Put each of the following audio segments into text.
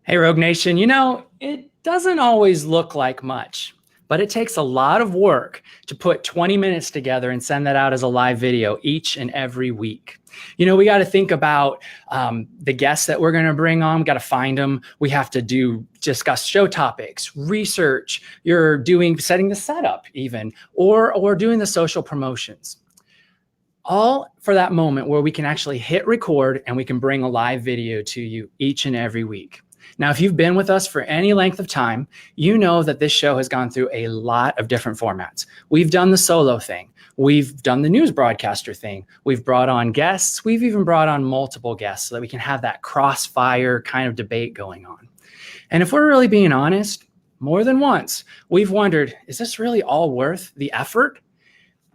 Hey, Rogue Nation, it doesn't always look like much, but it takes a lot of work to put 20 minutes together and send that out as a live video each and every week. We got to think about the guests that we're going to bring on. We got to find them. We have to discuss show topics, research. You're setting the setup even, or doing the social promotions. All for that moment where we can actually hit record and we can bring a live video to you each and every week. Now, if you've been with us for any length of time, you know that this show has gone through a lot of different formats. We've done the solo thing. We've done the news broadcaster thing. We've brought on guests. We've even brought on multiple guests so that we can have that crossfire kind of debate going on. And if we're really being honest, more than once, we've wondered, is this really all worth the effort?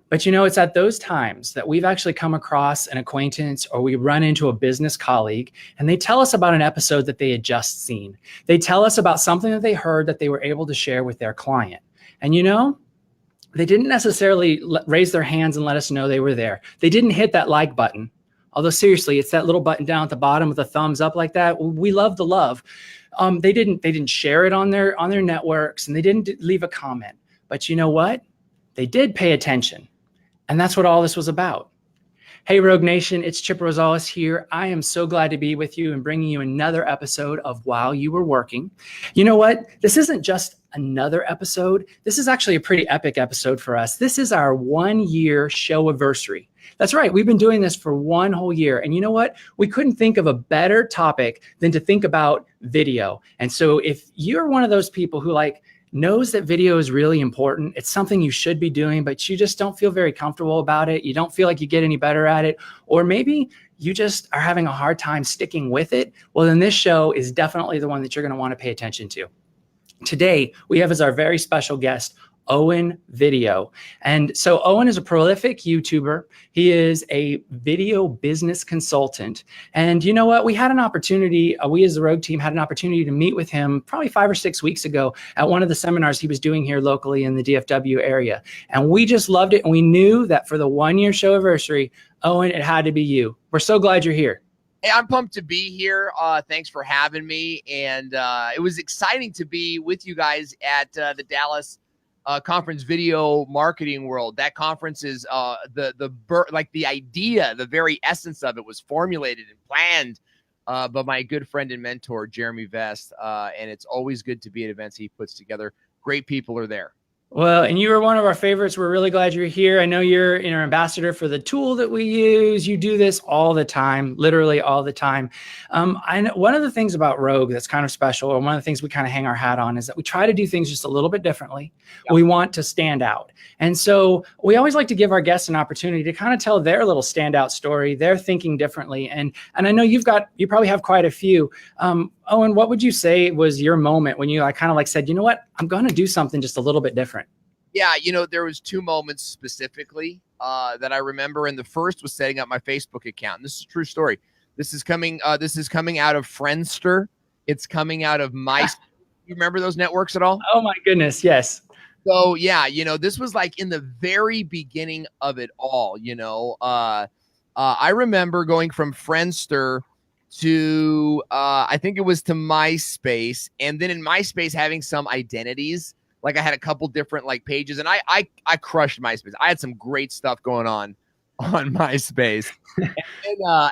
But it's at those times that we've actually come across an acquaintance or we run into a business colleague and they tell us about an episode that they had just seen. They tell us about something that they heard that they were able to share with their client. And they didn't necessarily raise their hands and let us know they were there. They didn't hit that like button. Although seriously, it's that little button down at the bottom with a thumbs up like that. We love the love. They didn't share it on their networks and they didn't leave a comment. But you know what? They did pay attention. And that's what all this was about. Hey, Rogue Nation, it's Chip Rosales here. I am so glad to be with you and bringing you another episode of While You Were Working. You know what? This isn't just another episode. This is actually a pretty epic episode for us. This is our 1-year show-aversary. That's right. We've been doing this for 1 whole year. And you know what? We couldn't think of a better topic than to think about video. And so if you're one of those people who knows that video is really important. It's something you should be doing, but you just don't feel very comfortable about it. You don't feel like you get any better at it. Or maybe you just are having a hard time sticking with it. Well, then this show is definitely the one that you're going to want to pay attention to. Today, we have as our very special guest, Owen Video. And so Owen is a prolific YouTuber. He is a video business consultant. And you know what? We had an opportunity, we as the Rogue team had an opportunity to meet with him probably 5 or 6 weeks ago at one of the seminars he was doing here locally in the DFW area. And we just loved it. And we knew that for the 1-year show-aversary, Owen, it had to be you. We're so glad you're here. Hey, I'm pumped to be here. Thanks for having me. And it was exciting to be with you guys at the Dallas conference video marketing world. That conference is the idea, the very essence of it was formulated and planned by my good friend and mentor, Jeremy Vest. And it's always good to be at events he puts together. Great people are there. Well, and you were one of our favorites. We're really glad you're here. I know you're an ambassador for the tool that we use. You do this all the time, literally all the time. I know one of the things about Rogue that's kind of special, or one of the things we kind of hang our hat on, is that we try to do things just a little bit differently. Yep. We want to stand out. And so we always like to give our guests an opportunity to kind of tell their little standout story, their thinking differently. And I know you probably have quite a few. Owen, what would you say was your moment when you said, you know what, I'm going to do something just a little bit different? Yeah, there was 2 moments specifically that I remember. And the first was setting up my Facebook account. And this is a true story. This is coming out of Friendster. It's coming out of MySpace. You remember those networks at all? Oh my goodness, yes. So yeah, this was like in the very beginning of it all. I remember going from Friendster to I think it was to MySpace, and then in MySpace having some identities. Like I had a couple different pages, and I crushed MySpace. I had some great stuff going on MySpace.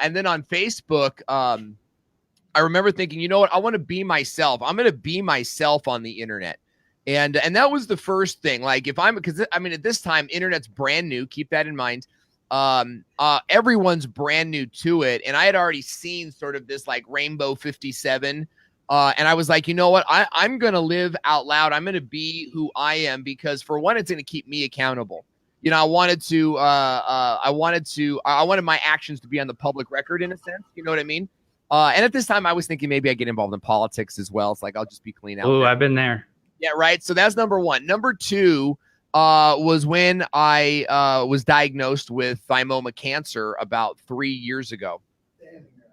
And then on Facebook, I remember thinking, you know what, I want to be myself. I'm going to be myself on the internet. And that was the first thing. Because at this time, internet's brand new. Keep that in mind. Everyone's brand new to it. And I had already seen sort of this Rainbow 57. And I was like, you know what, I'm going to live out loud. I'm going to be who I am, because for one, it's going to keep me accountable. I wanted my actions to be on the public record in a sense. You know what I mean? And at this time I was thinking maybe I get involved in politics as well. It's I'll just be clean out. Oh, I've been there. Yeah. Right. So that's number one. Number two, was when I was diagnosed with thymoma cancer about 3 years ago.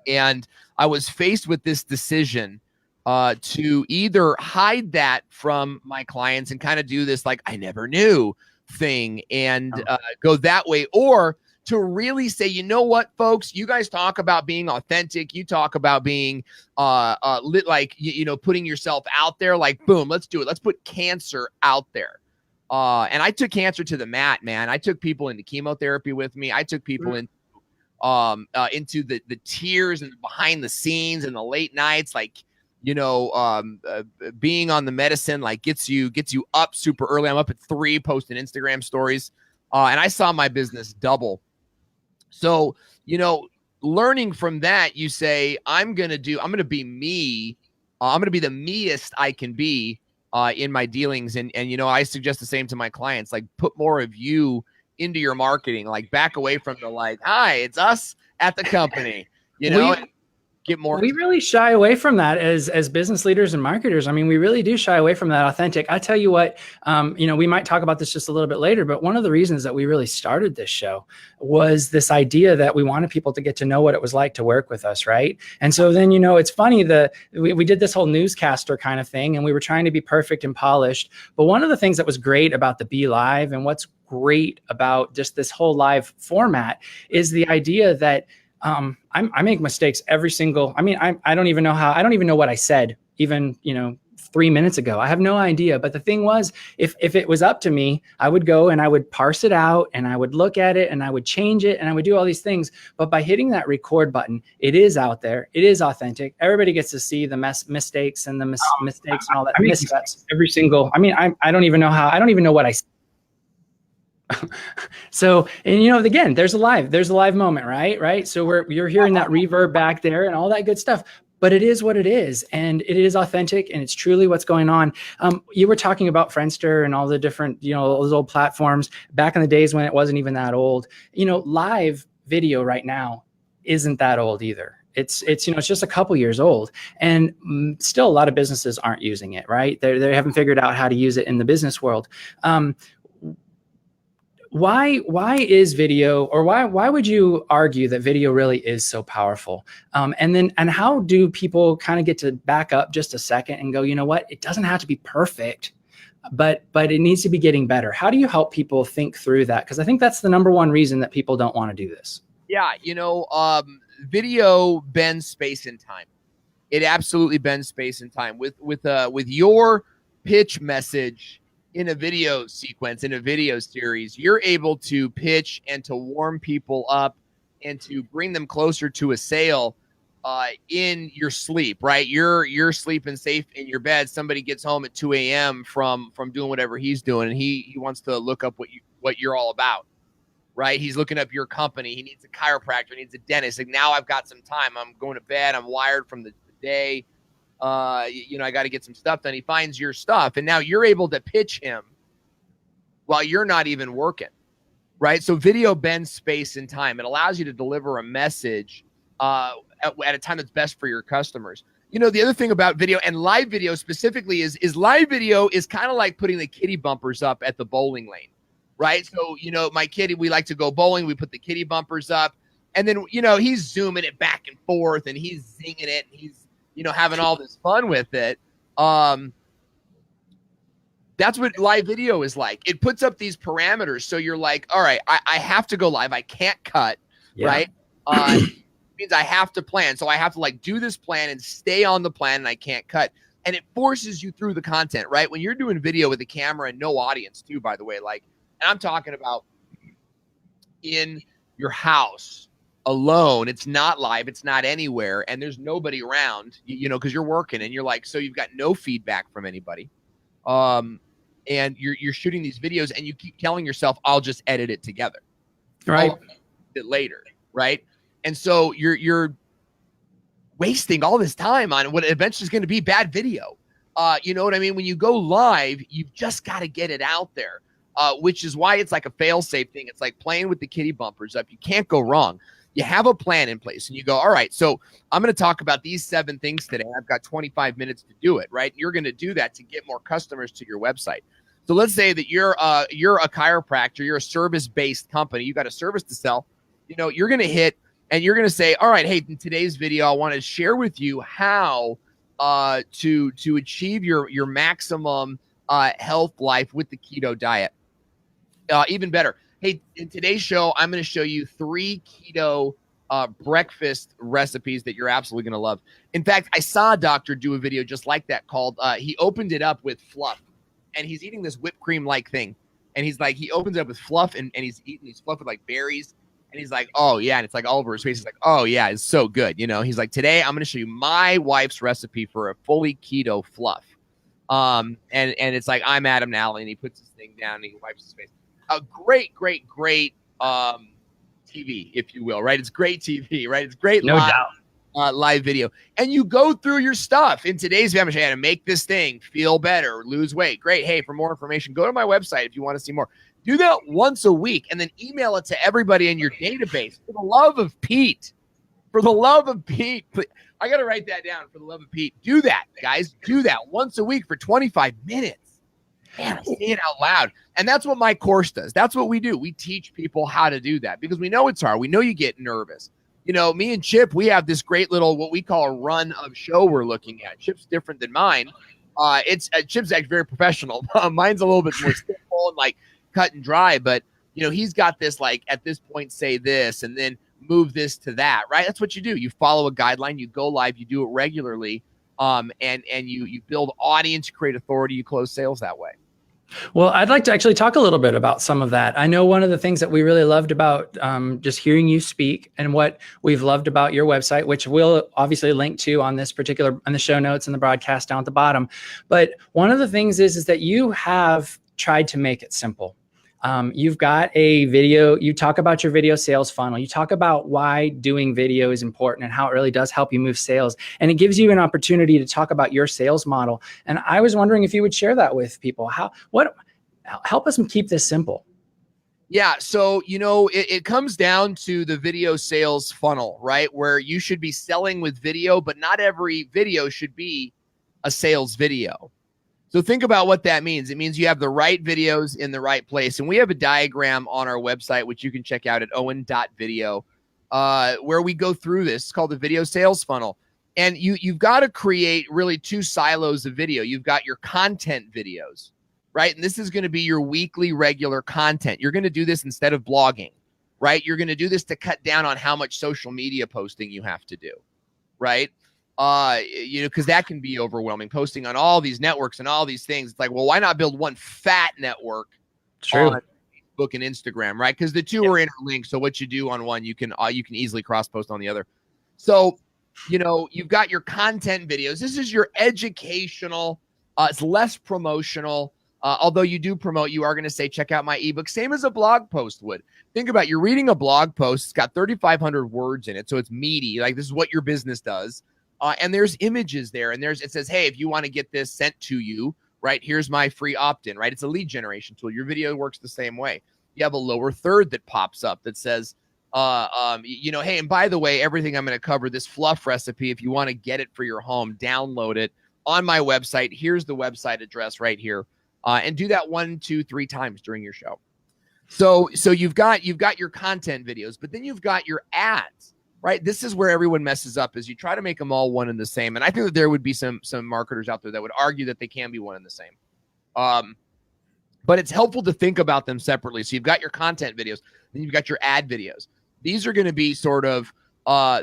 And I was faced with this decision to either hide that from my clients and kind of do this I never knew thing and go that way, or to really say, you know what, folks, you guys talk about being authentic. You talk about being putting yourself out there, like, boom, let's do it. Let's put cancer out there. And I took cancer to the mat, man. I took people into chemotherapy with me. I took people into the tears and behind the scenes and the late nights, like, being on the medicine, like gets you up super early. I'm up at 3 posting Instagram stories. And I saw my business double. So, learning from that, you say, I'm going to be me. I'm going to be the meest I can be in my dealings. And, I suggest the same to my clients, like put more of you into your marketing, like back away from the like, hi, it's us at the company, and get more. We really shy away from that as business leaders and marketers. I mean, we really do shy away from that authentic. I tell you what, we might talk about this just a little bit later, but one of the reasons that we really started this show was this idea that we wanted people to get to know what it was like to work with us, right? And so then, it's funny that we did this whole newscaster kind of thing, and we were trying to be perfect and polished. But one of the things that was great about the Be Live and what's great about just this whole live format is the idea that I make mistakes every single, I don't even know what I said even, 3 minutes ago. I have no idea. But the thing was, if it was up to me, I would go and I would parse it out and I would look at it and I would change it and I would do all these things. But by hitting that record button, it is out there. It is authentic. Everybody gets to see the mistakes and the mistakes and all that. Missteps every single, I don't even know what I said. So, and again, there's a live moment, right? So you're hearing that reverb back there and all that good stuff, but it is what it is. And it is authentic and it's truly what's going on. You were talking about Friendster and all the different, those old platforms back in the days when it wasn't even that old. Live video right now isn't that old either. It's just a couple years old, and still a lot of businesses aren't using it, right? They haven't figured out how to use it in the business world. Why is video, or why would you argue that video really is so powerful? And how do people kind of get to back up just a second and go, you know what, it doesn't have to be perfect, but it needs to be getting better. How do you help people think through that? Because I think that's the number one reason that people don't want to do this. Yeah, video bends space and time. It absolutely bends space and time. With your pitch message in a video sequence, in a video series, you're able to pitch and to warm people up and to bring them closer to a sale in your sleep, right? You're sleeping safe in your bed. Somebody gets home at 2 a.m. from doing whatever he's doing, and he wants to look up what you're all about, right? He's looking up your company. He needs a chiropractor, he needs a dentist. Like, now I've got some time. I'm going to bed. I'm wired from the day. I got to get some stuff done. He finds your stuff, and now you're able to pitch him while you're not even working, right? So video bends space and time. It allows you to deliver a message at a time that's best for your customers. The other thing about video, and live video specifically, is live video is kind of like putting the kiddie bumpers up at the bowling lane, right? So, my kiddie, we like to go bowling. We put the kiddie bumpers up, and then, he's zooming it back and forth, and he's zinging it, and he's having all this fun with it. That's what live video is like. It puts up these parameters. So you're like, all right, I have to go live. I can't cut, right? It means I have to plan. So I have to do this plan and stay on the plan, and I can't cut. And it forces you through the content, right? When you're doing video with a camera and no audience too, by the way, and I'm talking about in your house, alone, it's not live, it's not anywhere, and there's nobody around, because you're working, and you're so you've got no feedback from anybody, and you're shooting these videos, and you keep telling yourself, I'll just edit it together, right? I'll edit it later, right? And so you're wasting all this time on what eventually is going to be bad video. You know what I mean? When you go live, you've just got to get it out there, which is why it's like a fail-safe thing. It's like playing with the kiddie bumpers up. You can't go wrong. You have a plan in place, and you go, all right, so I'm going to talk about these 7 things today. I've got 25 minutes to do it, right? You're going to do that to get more customers to your website. So let's say that you're a chiropractor, you're a service-based company, you got a service to sell. You're going to hit, and you're going to say, all right, hey, in today's video, I want to share with you how to achieve your maximum health life with the keto diet. Even better, Hey, in today's show, I'm going to show you 3 keto breakfast recipes that you're absolutely going to love. In fact, I saw a doctor do a video just like that called, he opened it up with fluff, and he's eating this whipped cream-like thing. And he's like, he opens it up with fluff, and he's eating these fluff with like berries. And he's like, oh, yeah. And it's like all over his face. He's like, oh, yeah, it's so good. You know, he's like, today I'm going to show you my wife's recipe for a fully keto fluff. And it's like, I'm Adam Nally, and he puts his thing down and he wipes his face. A great TV, if you will, right? It's great TV, right? It's great live video. And you go through your stuff. In today's video, I'm going to make this thing feel better, lose weight. Great. Hey, for more information, go to my website if you want to see more. Do that once a week and then email it to everybody in your database. For the love of Pete. For the love of Pete. I got to write that down. For the love of Pete. Do that, guys. Do that once a week for 25 minutes. Man, I say it out loud. And that's what my course does. That's what we do. We teach people how to do that because we know it's hard. We know you get nervous. You know, me and Chip, we have this great little, what we call a run of show we're looking at. Chip's different than mine. Chip's actually very professional. Mine's a little bit more simple and like cut and dry, but you know, he's got this like at this point, say this, and then move this to that, right? That's what you do. You follow a guideline, you go live, you do it regularly. And you build audience, you create authority, you close sales that way. Well, I'd like to actually talk a little bit about some of that. I know one of the things that we really loved about just hearing you speak and what we've loved about your website, which we'll obviously link to on this particular, on the show notes and the broadcast down at the bottom. But one of the things is that you have tried to make it simple. You've got a video, you talk about your video sales funnel. You talk about why doing video is important and how it really does help you move sales. And it gives you an opportunity to talk about your sales model. And I was wondering if you would share that with people. Help us keep this simple. Yeah. So, you know, it comes down to the video sales funnel, right? Where you should be selling with video, but not every video should be a sales video. So think about what that means. It means you have the right videos in the right place. And we have a diagram on our website, which you can check out at owen.video, where we go through this. It's called the video sales funnel. And you've got to create really 2 silos of video. You've got your content videos, right? And this is going to be your weekly regular content. You're going to do this instead of blogging, right? You're going to do this to cut down on how much social media posting you have to do, right? You know, because that can be overwhelming, posting on all these networks and all these things. It's like, well, why not build one fat network on Facebook and Instagram, right? Because the 2 are interlinked. So what you do on one, you can easily cross post on the other. So, you know, you've got your content videos. This is your educational. It's less promotional. Although you do promote, you are going to say, check out my ebook, same as a blog post would. Think about it, you're reading a blog post. It's got 3,500 words in it. So it's meaty. Like this is what your business does. And there's images there, and it says, hey, if you want to get this sent to you, right, here's my free opt-in, right? It's a lead generation tool. Your video works the same way. You have a lower third that pops up that says, you know, hey, and by the way, everything I'm going to cover, this fluff recipe, if you want to get it for your home, download it on my website. Here's the website address right here. And do that 1, 2, 3 times during your show. So you've got your content videos, but then you've got your ads. Right. This is where everyone messes up is you try to make them all one and the same. And I think that there would be some marketers out there that would argue that they can be one and the same. But it's helpful to think about them separately. So you've got your content videos, then you've got your ad videos. These are going to be sort of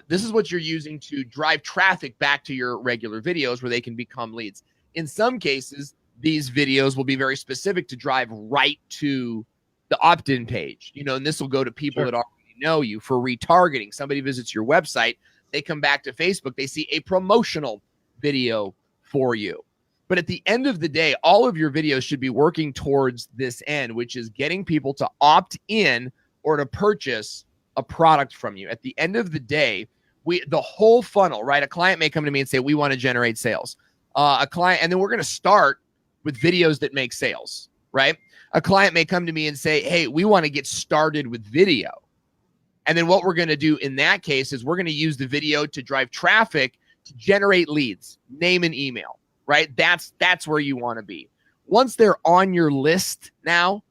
this is what you're using to drive traffic back to your regular videos where they can become leads. In some cases, these videos will be very specific to drive right to the opt-in page, you know, and this will go to people that already know you for retargeting. Somebody visits your website, they come back to Facebook, they see a promotional video for you. But at the end of the day, all of your videos should be working towards this end, which is getting people to opt in or to purchase a product from you. At the end of the day, the whole funnel, right? A client may come to me and say, we want to generate sales. A client, and then we're going to start with videos that make sales, right? A client may come to me and say, hey, we want to get started with video. And then what we're going to do in that case is we're going to use the video to drive traffic to generate leads, name and email, right? That's where you want to be. Once they're on your list now,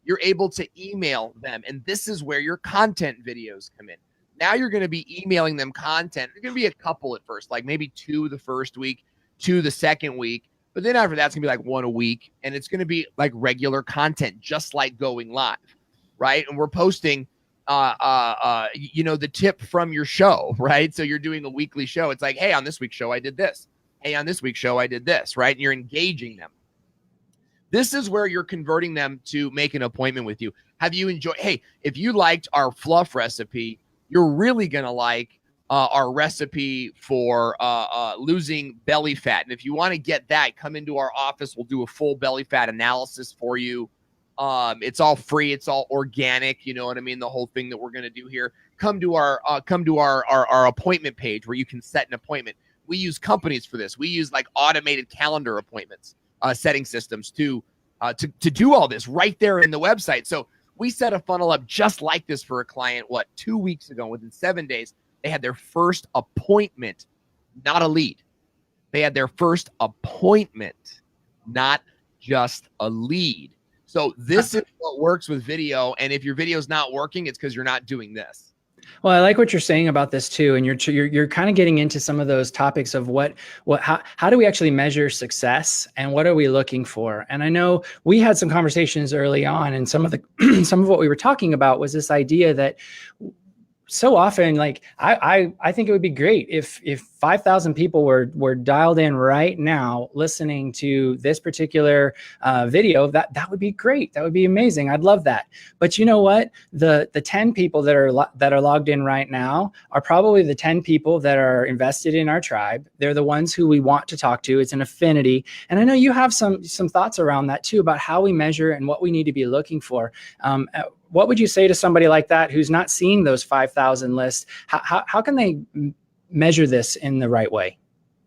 you're able to email them. And this is where your content videos come in. Now you're going to be emailing them content. There's going to be a couple at first, like maybe 2 the first week, 2 the second week. But then after that, it's going to be like 1 a week. And it's going to be like regular content, just like going live. right? And we're posting, you know, the tip from your show, right? So you're doing a weekly show. It's like, hey, on this week's show, I did this. Hey, on this week's show, I did this, right? And you're engaging them. This is where you're converting them to make an appointment with you. Have you enjoyed? Hey, if you liked our fluff recipe, you're really going to like our recipe for losing belly fat. And if you want to get that, come into our office. We'll do a full belly fat analysis for you. It's all free. It's all organic. You know what I mean? The whole thing that we're going to do here. Come to our appointment page where you can set an appointment. We use companies for this. We use like automated calendar appointments, setting systems to do all this right there in the website. So we set a funnel up just like this for a client, 2 weeks ago. Within 7 days, they had their first appointment, not a lead. They had their first appointment, not just a lead. So this is what works with video. And if your video is not working, it's because you're not doing this. Well, I like what you're saying about this too, and you're kind of getting into some of those topics of how do we actually measure success, and what are we looking for? And I know we had some conversations early on, and some of what we were talking about was this idea that so often, like I think it would be great if 5,000 people were dialed in right now listening to this particular video. That would be great. That would be amazing. I'd love that. But you know what? The 10 people that are logged in right now are probably the 10 people that are invested in our tribe. They're the ones who we want to talk to. It's an affinity. And I know you have some thoughts around that too, about how we measure and what we need to be looking for. What would you say to somebody like that who's not seeing those 5,000 lists? How can they measure this in the right way?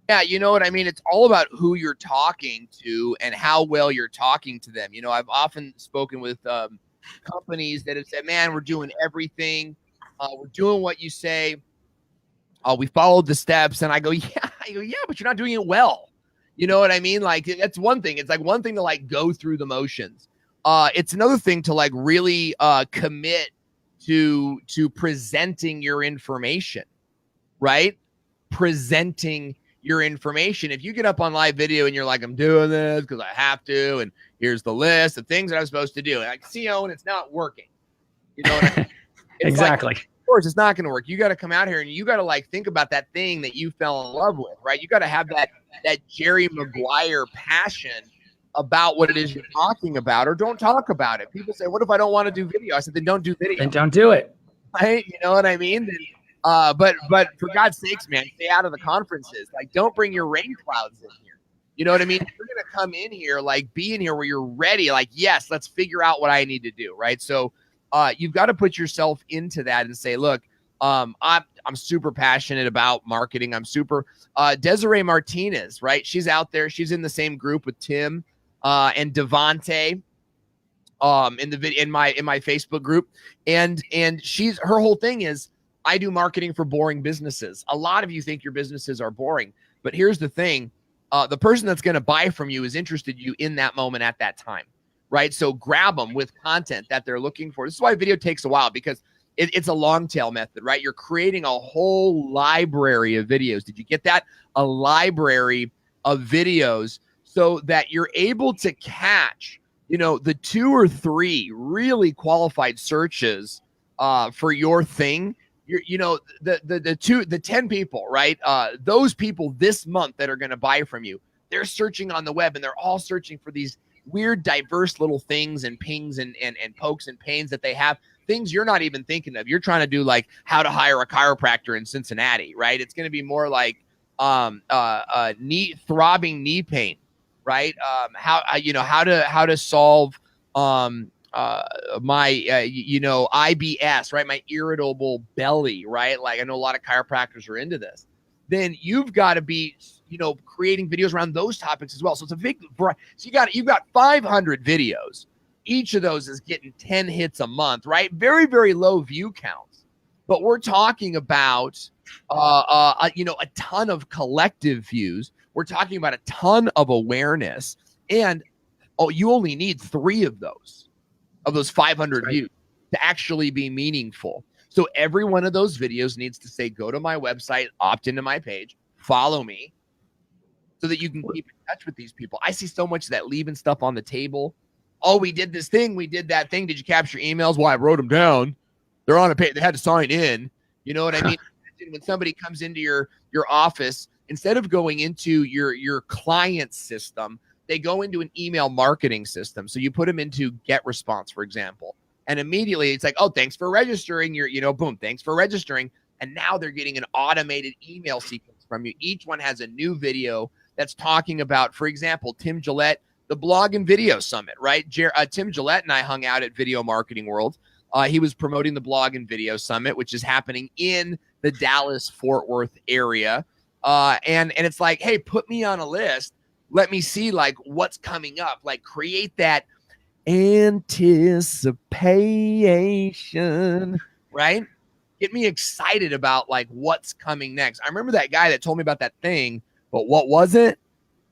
Yeah, you know what I mean? It's all about who you're talking to and how well you're talking to them. You know, I've often spoken with companies that have said, man, we're doing everything. We're doing what you say. We followed the steps. And I go, yeah, but you're not doing it well. You know what I mean? Like, that's one thing. It's like one thing to like go through the motions. It's another thing to like really commit to presenting your information, right? Presenting your information. If you get up on live video and you're like, I'm doing this because I have to, and here's the list of things that I'm supposed to do, and I see Owen, it's not working. You know what I mean? Exactly. Like, of course, it's not going to work. You got to come out here and you got to like think about that thing that you fell in love with, right? You got to have that Jerry Maguire passion about what it is you're talking about, or don't talk about it. People say, what if I don't want to do video? I said, then don't do video. Then don't do it. Right? You know what I mean? But for God's sakes, man, stay out of the conferences. Like, don't bring your rain clouds in here. You know what I mean? If you're going to come in here, like be in here where you're ready. Like, yes, let's figure out what I need to do. Right. So you've got to put yourself into that and say, look, I'm super passionate about marketing. I'm super Desiree Martinez, right? She's out there. She's in the same group with Tim and Devontae in my Facebook group. And her whole thing is, I do marketing for boring businesses. A lot of you think your businesses are boring, but here's the thing. The person that's going to buy from you is interested in you in that moment at that time, right? So grab them with content that they're looking for. This is why video takes a while, because it's a long tail method, right? You're creating a whole library of videos. Did you get that? A library of videos so that you're able to catch, you know, the 2 or 3 really qualified searches for your thing. You know, the 10 people, right? Those people this month that are going to buy from you, they're searching on the web, and they're all searching for these weird, diverse little things and pings and pokes and pains that they have, things you're not even thinking of. You're trying to do like how to hire a chiropractor in Cincinnati, right? It's going to be more like throbbing knee pain, right? How to solve my IBS, right? My irritable belly, right? Like, I know a lot of chiropractors are into this. Then you've got to be, creating videos around those topics as well. So it's a big variety. So you've got 500 videos. Each of those is getting 10 hits a month, right? Very, very low view counts. But we're talking about, a ton of collective views. We're talking about a ton of awareness. And, you only need 3 of those 500 views to actually be meaningful. So every one of those videos needs to say, go to my website, opt into my page, follow me, so that you can keep in touch with these people. I see so much of that leaving stuff on the table. oh, we did this thing, we did that thing. Did you capture emails? Well, I wrote them down. They're on a page. They had to sign in. You know what I mean? When somebody comes into your office, instead of going into your client system, they go into an email marketing system. So you put them into GetResponse, for example, and immediately it's like, oh, thanks for registering. Boom, thanks for registering. And now they're getting an automated email sequence from you. Each one has a new video that's talking about, for example, Tim Gillette, the Blog and Video Summit, right? Tim Gillette and I hung out at Video Marketing World. He was promoting the Blog and Video Summit, which is happening in the Dallas-Fort Worth area. And it's like, hey, put me on a list. Let me see like what's coming up. Like create that anticipation, right? Get me excited about like what's coming next. I remember that guy that told me about that thing, but what was it?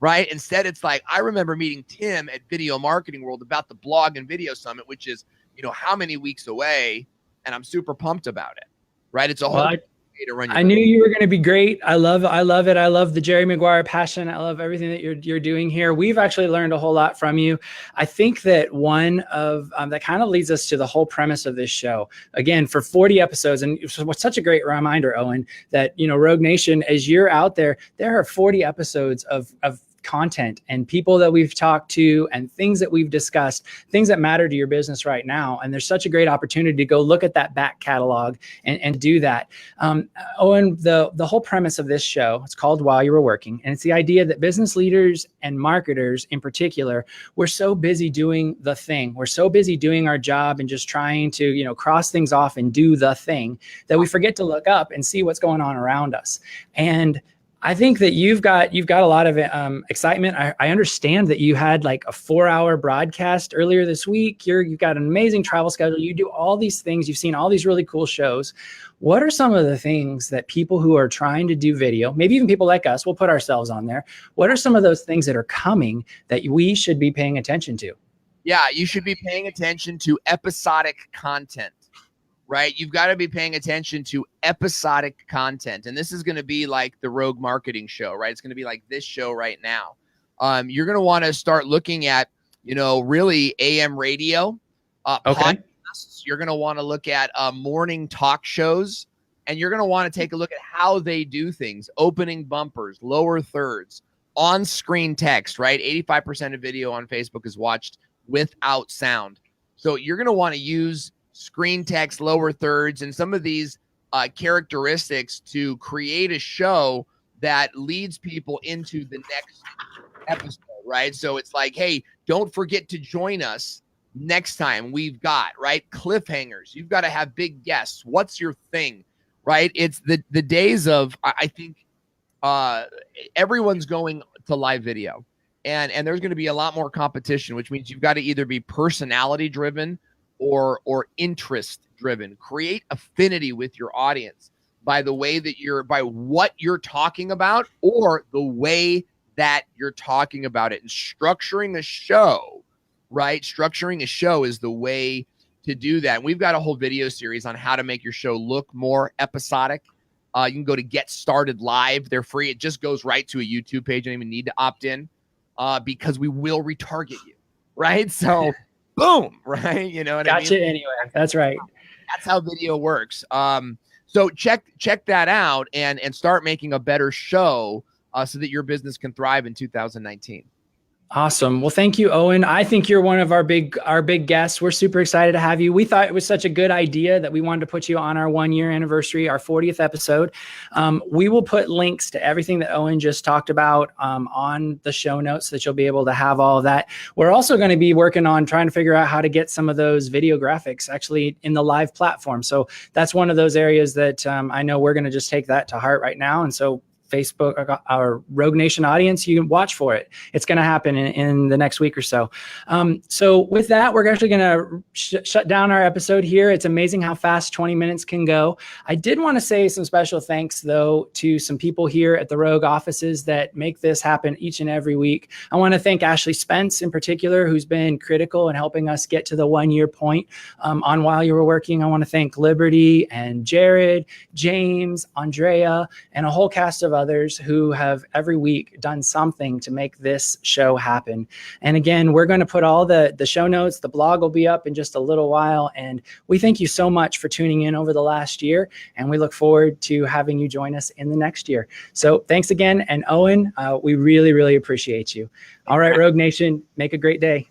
Right? Instead, it's like, I remember meeting Tim at Video Marketing World about the Blog and Video Summit, which is, how many weeks away, and I'm super pumped about it. Right? It's a whole way to run. I knew you were going to be great. I love it. I love the Jerry Maguire passion. I love everything that you're doing here. We've actually learned a whole lot from you. I think that one of that kind of leads us to the whole premise of this show. Again, for 40 episodes, and what's such a great reminder, Owen, that Rogue Nation, as you're out there are 40 episodes of content and people that we've talked to and things that we've discussed, things that matter to your business right now. And there's such a great opportunity to go look at that back catalog and do that. Owen, the whole premise of this show, it's called While You Were Working. And it's the idea that business leaders and marketers in particular, we're so busy doing the thing. We're so busy doing our job and just trying to, cross things off and do the thing that we forget to look up and see what's going on around us. And I think that you've got a lot of excitement. I understand that you had like a 4-hour broadcast earlier this week. You've got an amazing travel schedule. You do all these things. You've seen all these really cool shows. What are some of the things that people who are trying to do video, maybe even people like us, we'll put ourselves on there. What are some of those things that are coming that we should be paying attention to? Yeah, you should be paying attention to episodic content. Right? You've got to be paying attention to episodic content. And this is going to be like the Rogue Marketing Show, right? It's going to be like this show right now. You're going to want to start looking at, really AM radio, podcasts. You're going to want to look at morning talk shows, and you're going to want to take a look at how they do things. Opening bumpers, lower thirds, on-screen text, right? 85% of video on Facebook is watched without sound. So you're going to want to use screen text, lower thirds, and some of these characteristics to create a show that leads people into the next episode, right? So it's like, hey, don't forget to join us next time. We've got, right, cliffhangers. You've got to have big guests. What's your thing, right? It's the days of, I think everyone's going to live video, and there's going to be a lot more competition, which means you've got to either be personality driven or interest driven. Create affinity with your audience by the way that by what you're talking about or the way that you're talking about it. And structuring a show, right? Structuring a show is the way to do that. And we've got a whole video series on how to make your show look more episodic. You can go to Get Started Live. They're free. It just goes right to a YouTube page. You don't even need to opt in because we will retarget you, right? So boom, right? You know what I mean? Gotcha anyway. That's right. That's how video works. So check that out and start making a better show so that your business can thrive in 2019. Awesome. Well, thank you, Owen. I think you're one of our big guests. We're super excited to have you. We thought it was such a good idea that we wanted to put you on our 1-year anniversary, our 40th episode. We will put links to everything that Owen just talked about on the show notes so that you'll be able to have all of that. We're also going to be working on trying to figure out how to get some of those video graphics actually in the live platform. So that's one of those areas that I know we're going to just take that to heart right now. And so Facebook, our Rogue Nation audience, you can watch for it. It's going to happen in the next week or so. So with that, we're actually going to shut down our episode here. It's amazing how fast 20 minutes can go. I did want to say some special thanks, though, to some people here at the Rogue offices that make this happen each and every week. I want to thank Ashley Spence in particular, who's been critical in helping us get to the 1-year point on While You Were Working. I want to thank Liberty and Jared, James, Andrea, and a whole cast of others who have every week done something to make this show happen. And again, we're going to put all the show notes. The blog will be up in just a little while. And we thank you so much for tuning in over the last year. And we look forward to having you join us in the next year. So thanks again. And Owen, we really, really appreciate you. All right, Rogue Nation, make a great day.